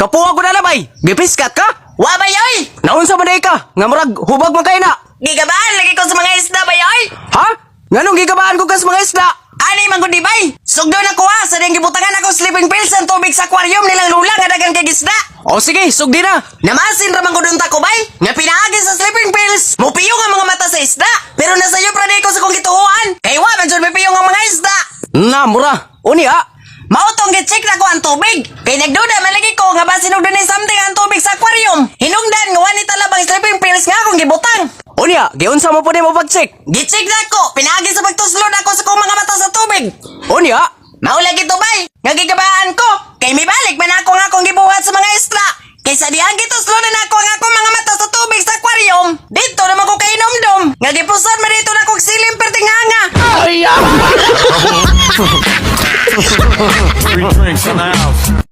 Kapuha ko na bay. Gipiskat ka? Wa bay oy. Naunsa man day ka? Nga murag hubag man kay na. Gigabaan lagi ko sa mga isda bay oy. Ha? Nganong gigabaan ko kas mga isda? Ani man gud di bay. Sugdo na ko sa ding gibutangan ako sleeping pills ang tubig sa aquarium nilang lula nga dagan kay isda. O sige, sugdi na. Namasin ra man gud unta ko bay. Nga pinaagi sa sleeping pills. Mupiyo ang mga mata sa isda. Pero nasayo pra ko sa kong gituhuan. Kay wa man jud mipiyong ang mga isda. Na mura. Uni ha? Mautong gi-check na ko ang tubig. Kay nagduda malagi ko nga basin og dunay something ang tubig sa aquarium. Hinungdan nga wani talabang sleeping pills nga akong gibutang. Uni ha? Giunsa mo po mo pag-check? Gi-check na ko. Pinaagi sa pagtuslod ako sa kong mga mata sa tubig. Uni ha? Maulag ito bay. Nga gigabaan ko. Kay mibalik man ako nga akong gibuhat sa mga isda. Kay sa diang gituslod na ako nga akong mga mata sa tubig sa aquarium. Dito naman ko kay inomdom. Nga gipusan man dito na kong silim pertinganga. Free drinks in the house.